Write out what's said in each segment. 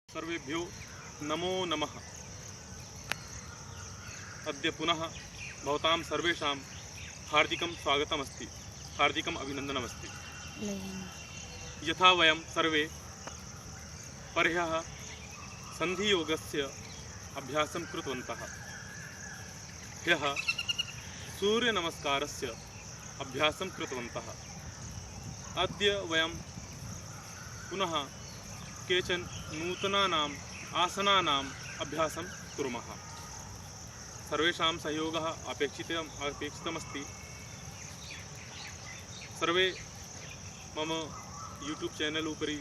सर्वेभ्यो नमो नमः। अद्य पुनः भवतां सर्वेषां हार्दिकं स्वागतमस्ति, हार्दिकम् अभिनन्दनमस्ति। यथा वयं सर्वे परह्यः सन्धियोगस्य अभ्यासं कृतवन्तः, ह्यः सूर्यनमस्कारस्य अभ्यासं कृतवन्तः। अद्य वयं पुनः केचन नूतनानाम् आसनानाम् अभ्यासं कुर्मः। सर्वेषां सहयोगः अपेक्षितमस्ति। सर्वे मम यूट्यूब चैनल उपरि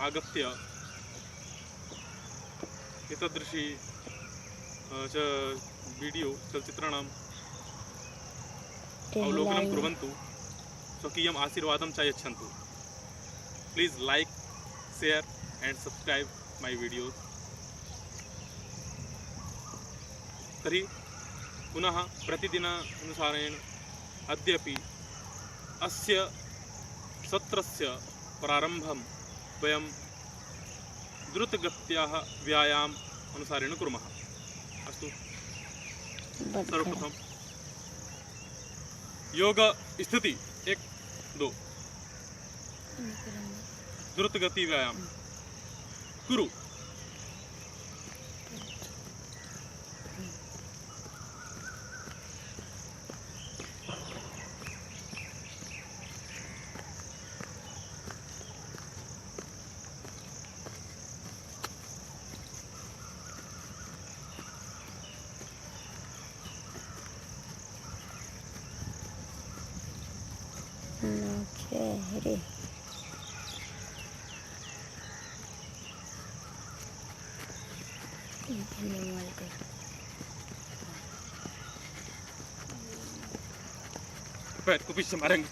आगत्य एतादृशी वीडियो चलचित्राणाम् अवलोकनं कुर्वन्तु, स्वकीयम् आशीर्वादं च यच्छन्तु। Please like, share and subscribe my videos। तर्हि पुनः प्रतिदिनानुसारेण अद्यापि अस्य सत्रस्य प्रारम्भं वयं द्रुतगत्याः व्यायाम अनुसारेण कुर्मः। अस्तु, सर्वप्रथम योग स्थिति 1 2 द्रुतगति व्यायाम गुरु। पैर को पीछे मारेंगे।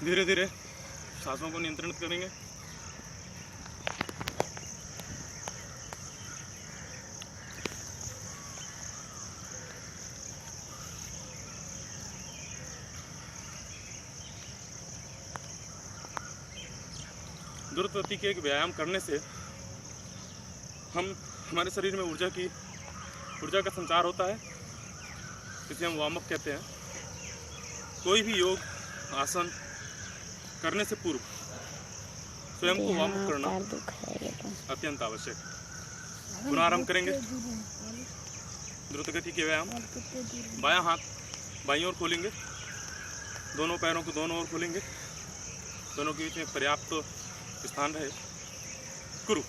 धीरे धीरे सांसों को नियंत्रित करेंगे। द्रुतगति के एक व्यायाम करने से हमारे शरीर में ऊर्जा का संचार होता है, जिसे हम वार्म अप कहते हैं। कोई भी योग आसन करने से पूर्व स्वयं को वार्म अप करना अत्यंत आवश्यक है। पुनः आरंभ करेंगे द्रुतगति के व्यायाम। बायां हाथ बाईं ओर खोलेंगे, दोनों पैरों को दोनों ओर खोलेंगे, दोनों के बीच में पर्याप्त स्थान रहे। गुरु।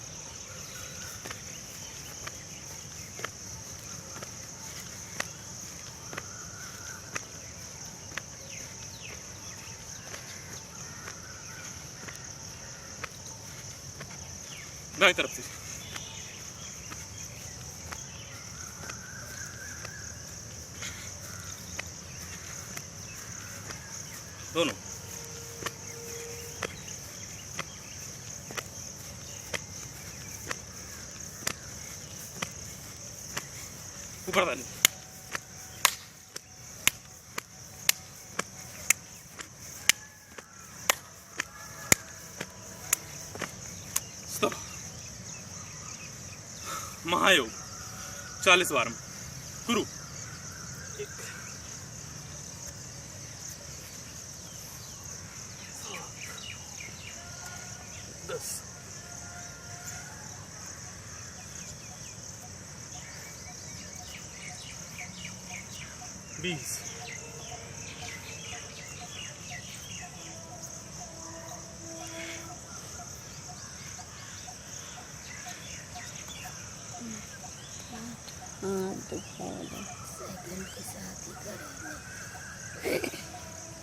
दाईं तरफ से दोनों। ऊपर डालें। स्टॉप। महायोग 40 बार में। गुरु। 1 10 20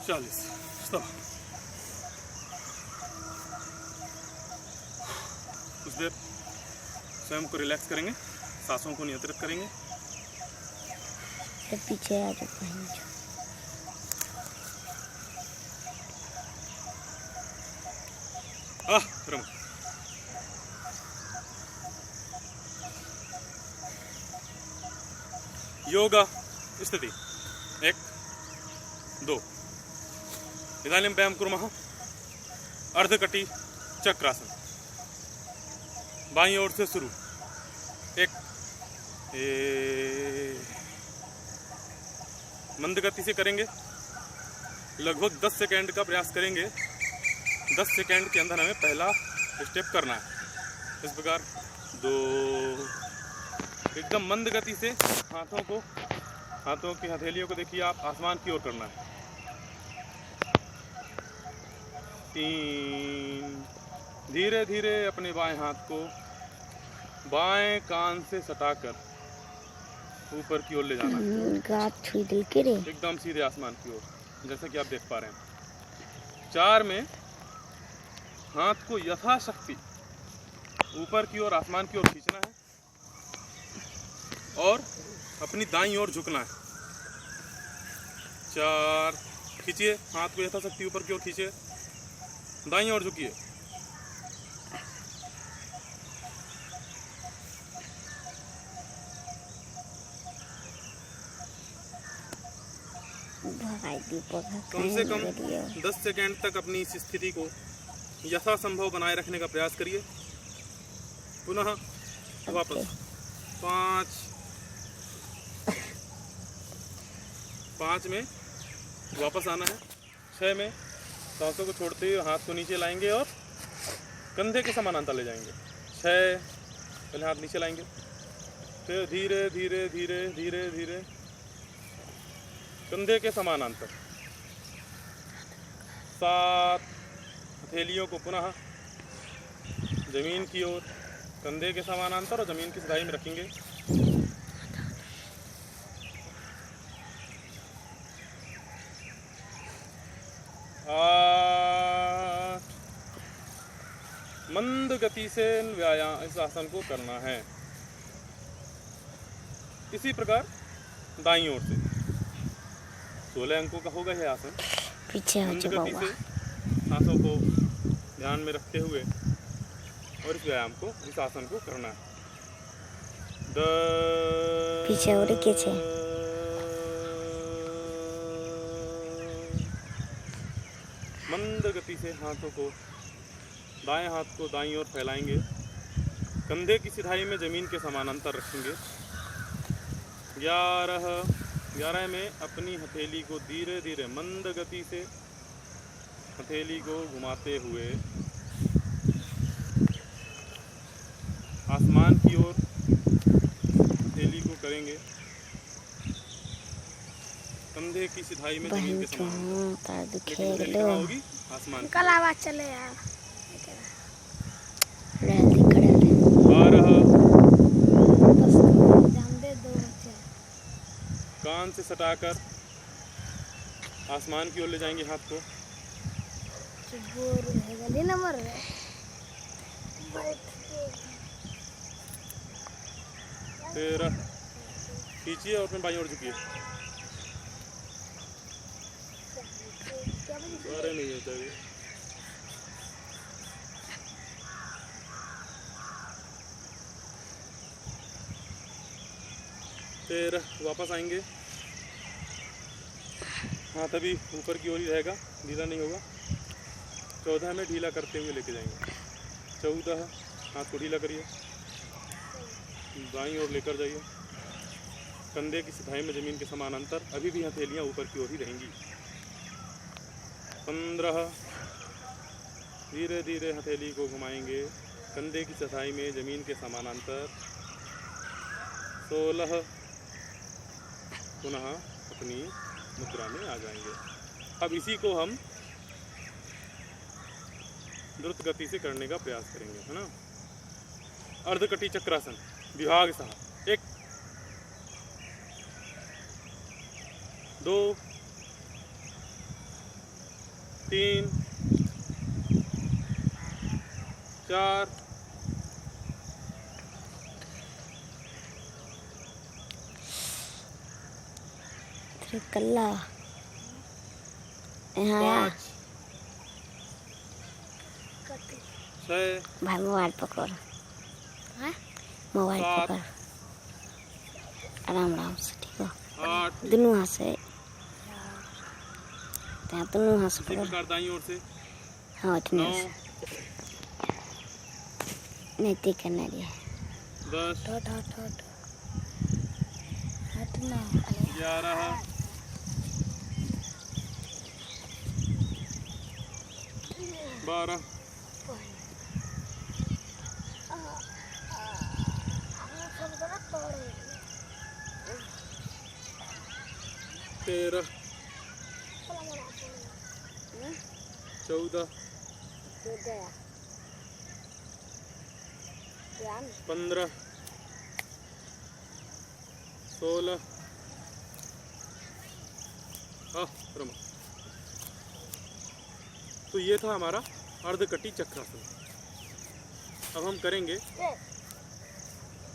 40। स्टॉप। कुछ देर स्वयं को रिलैक्स करेंगे, सांसों को नियंत्रित करेंगे। पीछे आ जाओ। योग स्थिति 1 2 इदानीं वयं कुर्मः अर्धकटी चक्रासन। बाईं ओर से शुरू। 1 मंद गति से करेंगे, लगभग 10 सेकेंड का प्रयास करेंगे। 10 सेकेंड के अंदर हमें पहला स्टेप करना है। इस प्रकार 2 एकदम मंद गति से हाथों की हथेलियों को देखिए आप आसमान की ओर करना है। 3 धीरे धीरे अपने बाएं हाथ को बाएं कान से सटाकर ऊपर की ओर ले जाना है, एकदम सीधे आसमान की ओर, जैसा कि आप देख पा रहे हैं। 4 में हाथ को यथाशक्ति ऊपर की ओर आसमान की ओर खींचना है और अपनी दाईं ओर झुकना है। 4 खींचिए, हाथ को यथाशक्ति ऊपर की ओर खींचिए, दाईं ओर झुकिए। कम से कम 10 सेकेंड तक अपनी इस स्थिति को यथासंभव बनाए रखने का प्रयास करिए। पुनः वापस 5 में वापस आना है। 6 में सांसों को छोड़ते हुए हाथ को नीचे लाएंगे और कंधे के समानांतर ले जाएंगे। 6 पहले हाथ नीचे लाएंगे, फिर धीरे धीरे धीरे धीरे धीरे कंधे के समानांतर। 7 हथेलियों को पुनः जमीन की ओर, कंधे के समानांतर और जमीन की सिधाई में रखेंगे। 8 मंद गति से व्यायाम इस आसन को करना है। इसी प्रकार दाईं ओर से 16 अंकों का होगा यह आसन। मंद गति से सांसों को ध्यान में रखते हुए और इस व्यायाम को, इस आसन को करना है। मंद गति से हाथों को, दाएं हाथ को दाईं ओर फैलाएंगे, कंधे की सिधाई में जमीन के समानांतर रखेंगे। 11 में अपनी हथेली को धीरे धीरे मंद गति से हथेली को घुमाते हुए आसमान की ओर हथेली को करेंगे, कंधे की सिधाई में जमीन के समानांतर होगी आसमान। कल आवाज चले यार। 12 कान से सटाकर आसमान की ओर ले जाएंगे हाथ को। 13 खींचिए और अपने बाईं ओर झुकिए। अरे नहीं होता है। 13 वापस आएंगे, हाथ अभी ऊपर की ओर ही रहेगा, ढीला नहीं होगा। 14 में ढीला करते हुए लेके जाएंगे। 14 हाथ को ढीला करिए, दाईं ओर लेकर जाइए, कंधे की सिधाई में जमीन के समानांतर, अभी भी हथेलियाँ ऊपर की ओर ही रहेंगी। 15 धीरे धीरे हथेली को घुमाएंगे, कंधे की सिधाई में जमीन के समानांतर। 16 पुनः अपनी मुद्रा में आ जाएंगे। अब इसी को हम द्रुत गति से करने का प्रयास करेंगे, है ना। अर्धकटी चक्रासन विभाग सहा। 1 2 3 4 कल्ला 5 6 भाई मोबाइल पकड़, मोबाइल 7 पकड़ आराम आराम से, ठीक है। 8 दोनों हाथ से त्या दोनों हाथ से इसी पकड़ प्रकार दाईं ओर से हाँ इतने 9 नहीं ठीक करना दिया 10 हटना 11 12 13 14 15 16 हाँ रमा। तो ये था हमारा अर्धकटी चक्रासन। अब हम करेंगे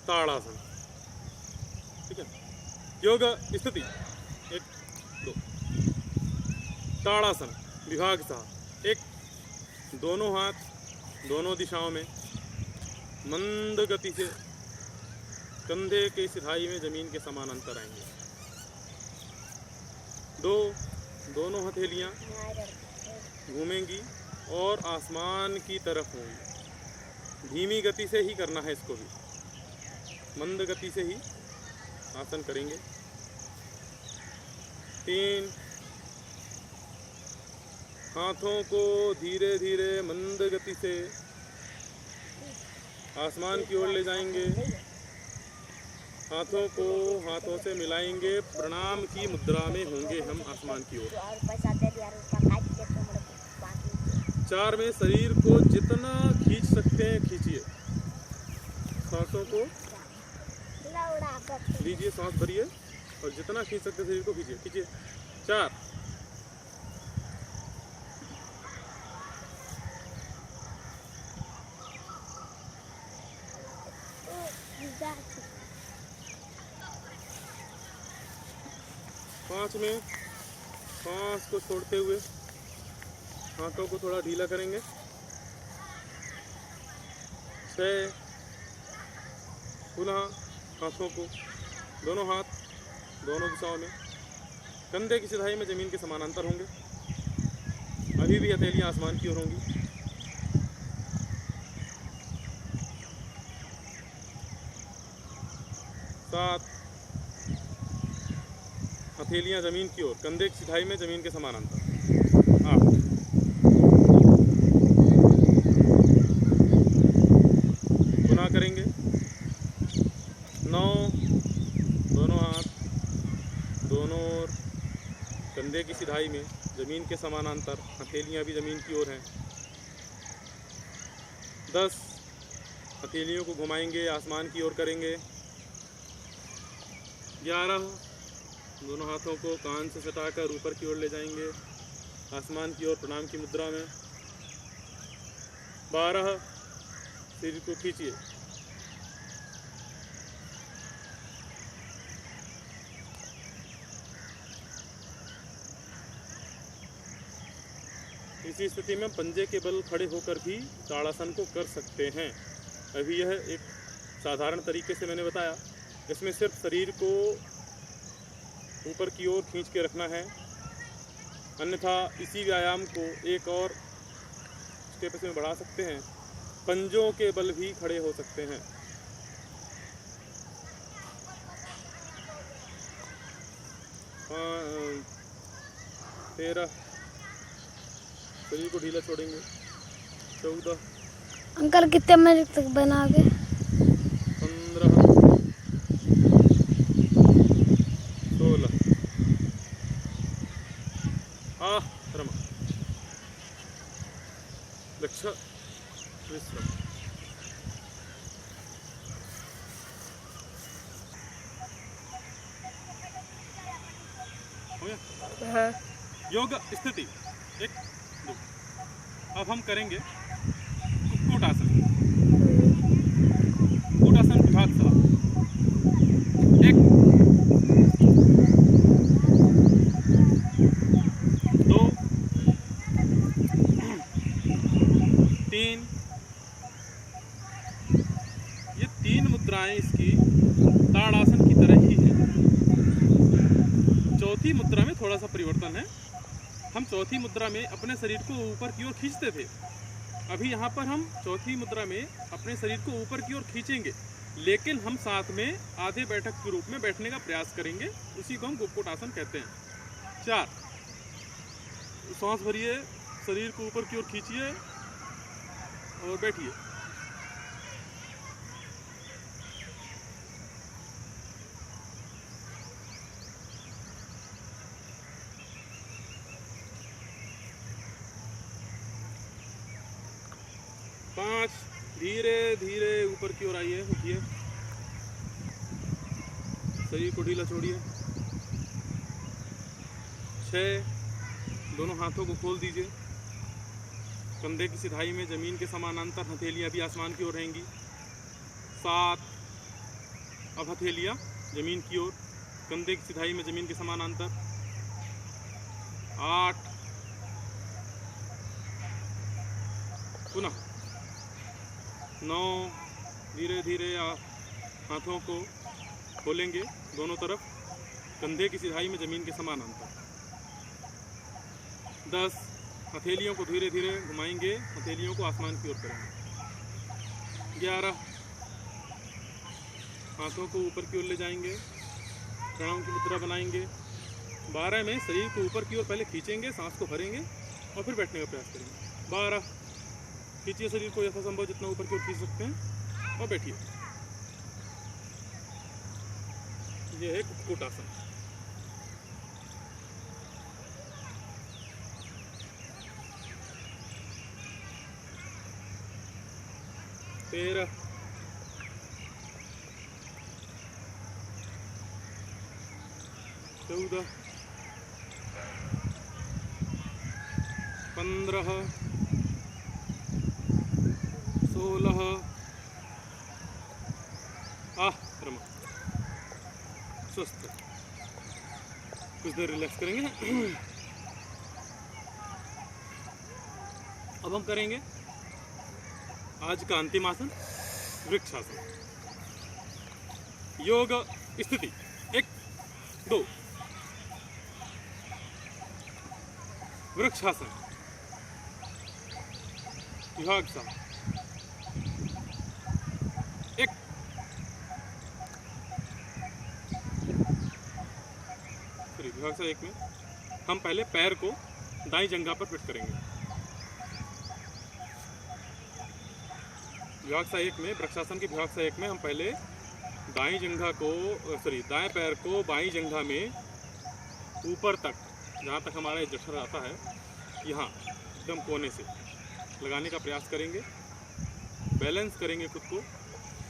ताड़ासन। ठीक है, योग स्थिति 1 2। ताड़ासन विभाग सा 1, दोनों हाथ दोनों दिशाओं में मंद गति से कंधे के सिधाई में जमीन के समानांतर आएंगे। 2, दोनों हथेलियां घूमेंगी और आसमान की तरफ होंगी। धीमी गति से ही करना है इसको भी, मंद गति से ही आसन करेंगे। 3, हाथों को धीरे धीरे मंद गति से आसमान की ओर ले जाएंगे। हाथों को हाथों से मिलाएंगे, प्रणाम की मुद्रा में होंगे हम आसमान की ओर। 4 में शरीर को जितना खींच सकते हैं खींचिए। सांसों को लीजिए, सांस भरिए और जितना खींच सकते शरीर को खींचिए खींचिए। 4 5 में सांस को छोड़ते हुए हाथों को थोड़ा ढीला करेंगे। 6 पुनः हाथों को, दोनों हाथ दोनों दिशाओं में कंधे की सिधाई में जमीन के समानांतर होंगे। अभी भी हथेलियां आसमान की ओर होंगी। 7 हथेलियां जमीन की ओर, कंधे की सिधाई में जमीन के समानांतर। 8 पुनः करेंगे। 9 दोनों हाथ दोनों ओर, कंधे की सिधाई में जमीन के समानांतर, हथेलियां भी जमीन की ओर हैं। 10 हथेलियों को घुमाएंगे, आसमान की ओर करेंगे। 11 दोनों हाथों को कान से सटाकर ऊपर की ओर ले जाएंगे, आसमान की ओर प्रणाम की मुद्रा में। 12 सिर को खींचिए। इसी स्थिति में पंजे के बल खड़े होकर भी ताड़ासन को कर सकते हैं। अभी यह एक साधारण तरीके से मैंने बताया, इसमें सिर्फ शरीर को ऊपर की ओर खींच के रखना है। अन्यथा इसी व्यायाम को एक और स्टेप में बढ़ा सकते हैं, पंजों के बल भी खड़े हो सकते हैं। 13 शरीर को ढीला छोड़ेंगे। 14 अंकल कितने मिनट तक बनाओगे? 15 16 रमा लक्ष विश्राम। हो गया? हाँ। योग स्थिति 1 2। अब हम करेंगे कुक्कुट आसन। कुक्कुट आसन विभाग सा 1 2 3। ये 3 मुद्राएं इसकी ताड़ासन की तरह ही हैं। चौथी मुद्रा में थोड़ा सा परिवर्तन है। हम चौथी मुद्रा में अपने शरीर को ऊपर की ओर खींचते थे, अभी यहाँ पर हम चौथी मुद्रा में अपने शरीर को ऊपर की ओर खींचेंगे, लेकिन हम साथ में आधे बैठक के रूप में बैठने का प्रयास करेंगे। उसी को हम गुक्कुट आसन कहते हैं। 4, सांस भरिए, शरीर को ऊपर की ओर खींचिए और बैठिए। पाँच, धीरे धीरे ऊपर की ओर आइए, उठिए, शरीर को ढीला छोड़िए। 6, दोनों हाथों को खोल दीजिए, कंधे की सिधाई में जमीन के समानांतर हथेलियां भी आसमान की ओर रहेंगी। 7, अब हथेलियां जमीन की ओर, कंधे की सिधाई में जमीन के समानांतर। 8, पुनः 9, धीरे धीरे हाथों को खोलेंगे दोनों तरफ, कंधे की सिधाई में जमीन के समानांतर। 10, हथेलियों को धीरे धीरे घुमाएंगे, हथेलियों को आसमान की ओर करेंगे। 11, हाथों को ऊपर की ओर ले जाएंगे, प्रणाम की मुद्रा बनाएंगे। 12 में शरीर को ऊपर की ओर पहले खींचेंगे, सांस को भरेंगे और फिर बैठने का प्रयास करेंगे। 12, खींचिए शरीर को यथासंभव जितना ऊपर की ओर खींच सकते हैं और बैठिए। यह है गुक्कुट आसन। तेरह, 14, 15, 16, रमा स्वस्थ। कुछ देर रिलैक्स करेंगे। अब हम करेंगे आज का अंतिम आसन, वृक्षासन। योग स्थिति 1, 2, वृक्षासन, विभागसा 1, विभागसा 1 में हम पहले पैर को दाईं जंघा पर फिट करेंगे। विभागसा 1 में, वृक्षासन की विभागसा 1 में हम पहले दाएं जंघा को दाएं पैर को बाईं जंघा में ऊपर तक, जहाँ तक हमारा जठर आता है, यहाँ एकदम कोने से लगाने का प्रयास करेंगे। बैलेंस करेंगे, खुद को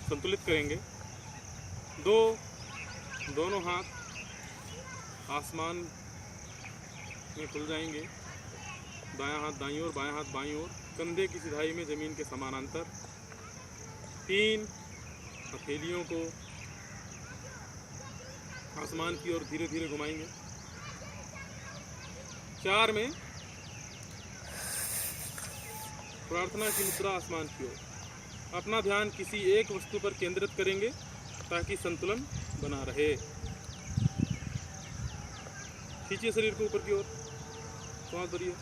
संतुलित करेंगे। दोनों हाथ आसमान में खुल जाएंगे, दायां हाथ दाईं ओर, बायां हाथ बाईं ओर, कंधे की सिधाई में जमीन के समानांतर। 3, हथेलियों को आसमान की ओर धीरे धीरे घुमाएंगे। 4 में प्रार्थना की मुद्रा आसमान की ओर। अपना ध्यान किसी एक वस्तु पर केंद्रित करेंगे ताकि संतुलन बना रहे। खींचिए शरीर को ऊपर की ओर, सांस भरिए।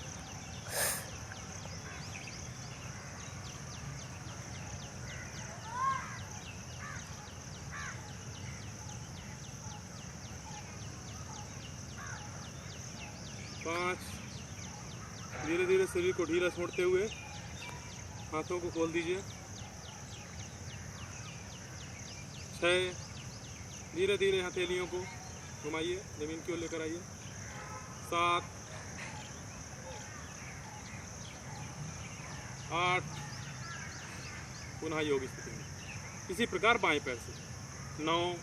पाँच, धीरे धीरे शरीर को ढीला छोड़ते हुए हाथों को खोल दीजिए। 6, धीरे धीरे हथेलियों को घुमाइए, जमीन की ओर लेकर आइए। 7, 8, पुनः योग स्थिति में। इसी प्रकार बाएं पैर से। 9,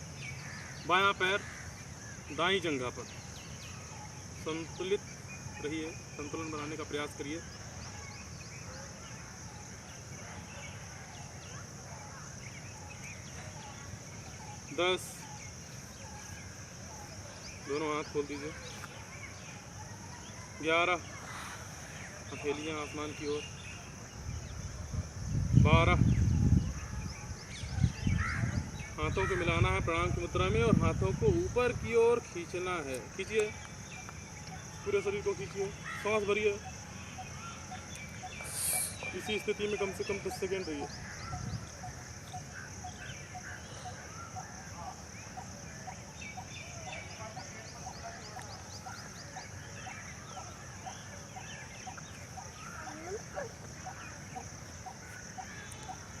बायां पैर दाईं जंघा पर, संतुलित रहिए, संतुलन बनाने का प्रयास करिए। 10, दोनों हाथ खोल दीजिए। 11, हथेलियां आसमान की ओर। 12, हाथों को मिलाना है प्रणाम की मुद्रा में और हाथों को ऊपर की ओर खींचना है। खींचिए। पूरे शरीर को खींचिए, सांस भरिए। इसी स्थिति में कम से कम 10 सेकेंड रहिए।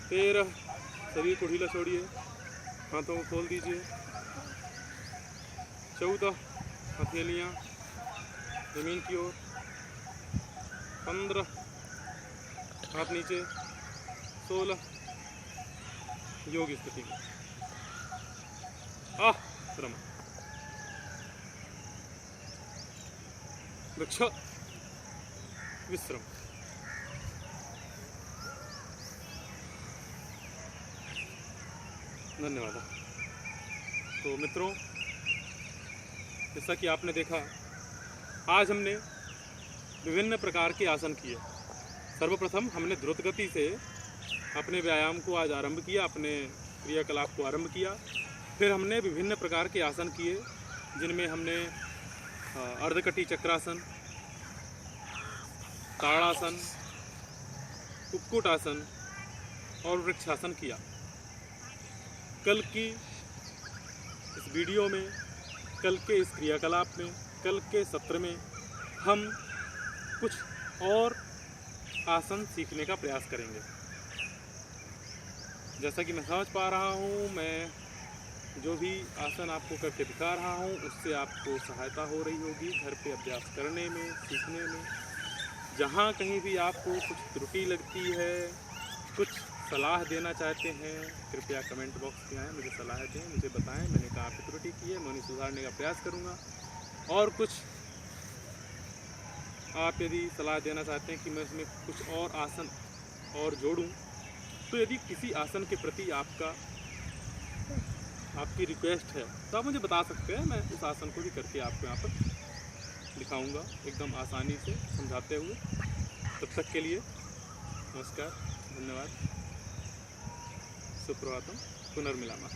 फिर शरीर को ढीला छोड़िए, हाथों को खोल दीजिए। 14 हथेलियाँ जमीन की ओर, 15 हाथ नीचे, 16 योग स्थिति में। श्रम वृक्ष विश्रम। धन्यवाद। तो मित्रों, जैसा कि आपने देखा, आज हमने विभिन्न प्रकार के आसन किए। सर्वप्रथम हमने द्रुत गति से अपने व्यायाम को आज आरंभ किया, अपने क्रियाकलाप को आरंभ किया। फिर हमने विभिन्न प्रकार के आसन किए, जिनमें हमने अर्धकटी चक्रासन, ताड़ासन, कुक्कुट आसन और वृक्षासन किया। कल की इस वीडियो में, कल के इस क्रियाकलाप में, कल के सत्र में हम कुछ और आसन सीखने का प्रयास करेंगे। जैसा कि मैं समझ पा रहा हूँ, मैं जो भी आसन आपको करके दिखा रहा हूँ, उससे आपको सहायता हो रही होगी घर पे अभ्यास करने में, सीखने में। जहाँ कहीं भी आपको कुछ त्रुटि लगती है, कुछ सलाह देना चाहते हैं, कृपया कमेंट बॉक्स में आएँ, मुझे सलाह दें, मुझे बताएं। मैंने कहाँ पे त्रुटि की है, मैं उन्हें सुधारने का प्रयास करूँगा। और कुछ आप यदि सलाह देना चाहते हैं कि मैं इसमें कुछ और आसन और जोड़ूं, तो यदि किसी आसन के प्रति आपकी रिक्वेस्ट है तो आप मुझे बता सकते हैं। मैं उस आसन को भी करके आपको यहाँ पर दिखाऊंगा, एकदम आसानी से समझाते हुए। तब तक के लिए नमस्कार, धन्यवाद, सुप्रभातम, पुनर्मिलामः।